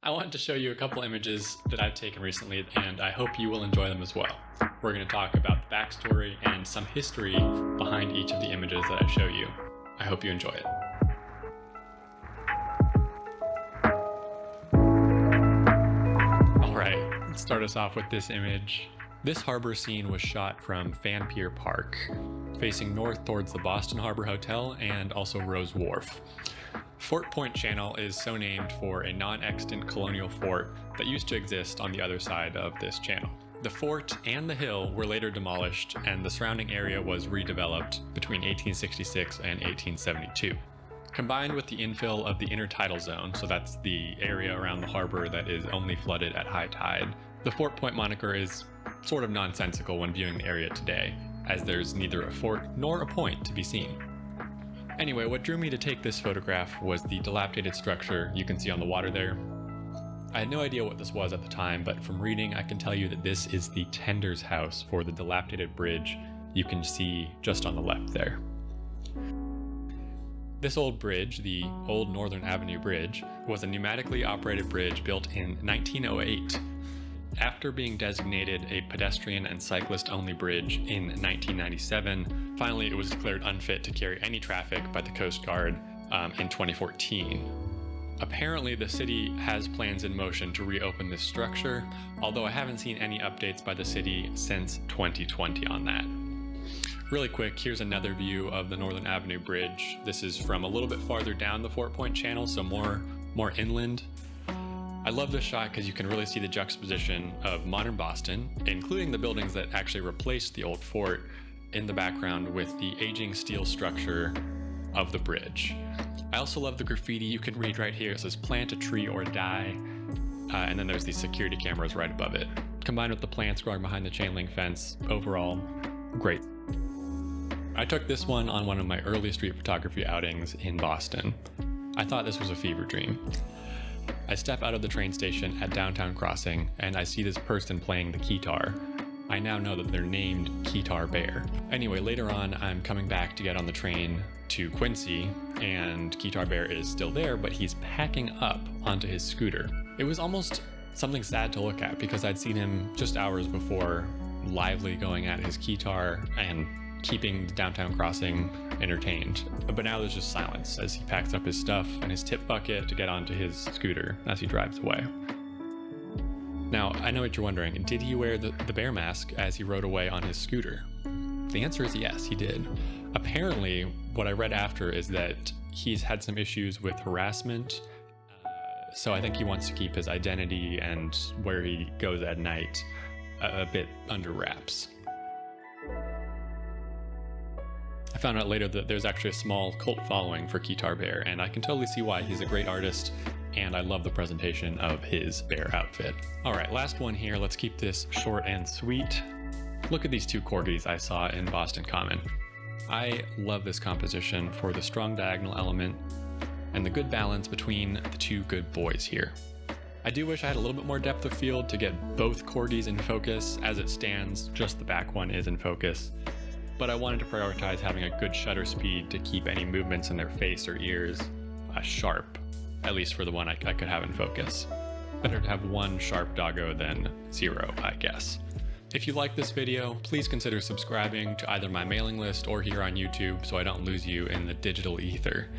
I wanted to show you a couple images that I've taken recently, and I hope you will enjoy them as well. We're going to talk about the backstory and some history behind each of the images that I show you. I hope you enjoy it. Alright, let's start us off with this image. This harbor scene was shot from Fan Pier Park, facing north towards the Boston Harbor Hotel and also Rose Wharf. Fort Point Channel is so named for a non-extant colonial fort that used to exist on the other side of this channel. The fort and the hill were later demolished, and the surrounding area was redeveloped between 1866 and 1872. Combined with the infill of the intertidal zone, so that's the area around the harbor that is only flooded at high tide, the Fort Point moniker is sort of nonsensical when viewing the area today, as there's neither a fort nor a point to be seen. Anyway, what drew me to take this photograph was the dilapidated structure you can see on the water there. I had no idea what this was at the time, but from reading I can tell you that this is the tender's house for the dilapidated bridge you can see just on the left there. This old bridge, the Old Northern Avenue Bridge, was a pneumatically operated bridge built in 1908. After being designated a pedestrian and cyclist-only bridge in 1997, finally it was declared unfit to carry any traffic by the Coast Guard in 2014. Apparently the city has plans in motion to reopen this structure, although I haven't seen any updates by the city since 2020 on that. Really quick, here's another view of the Northern Avenue Bridge. This is from a little bit farther down the Fort Point Channel, so more inland. I love this shot because you can really see the juxtaposition of modern Boston, including the buildings that actually replaced the old fort, in the background with the aging steel structure of the bridge. I also love the graffiti you can read right here. It says "Plant a tree or die," and then there's these security cameras right above it. Combined with the plants growing behind the chain link fence, overall, great. I took this one on one of my early street photography outings in Boston. I thought this was a fever dream. I step out of the train station at Downtown Crossing and I see this person playing the keytar. I now know that they're named Keytar Bear. Anyway, later on I'm coming back to get on the train to Quincy, and Keytar Bear is still there, but he's packing up onto his scooter. It was almost something sad to look at because I'd seen him just hours before lively going at his keytar and keeping the Downtown Crossing entertained. But now there's just silence as he packs up his stuff and his tip bucket to get onto his scooter as he drives away. Now, I know what you're wondering, did he wear the bear mask as he rode away on his scooter? The answer is yes, he did. Apparently, what I read after is that he's had some issues with harassment, so I think he wants to keep his identity and where he goes at night a bit under wraps. I found out later that there's actually a small cult following for Keytar Bear, and I can totally see why. He's a great artist, and I love the presentation of his bear outfit. Alright, last one here. Let's keep this short and sweet. Look at these two corgis I saw in Boston Common. I love this composition for the strong diagonal element and the good balance between the two good boys here. I do wish I had a little bit more depth of field to get both corgis in focus. As it stands, just the back one is in focus. But I wanted to prioritize having a good shutter speed to keep any movements in their face or ears sharp, at least for the one I could have in focus. Better to have one sharp doggo than zero, I guess. If you like this video, please consider subscribing to either my mailing list or here on YouTube so I don't lose you in the digital ether.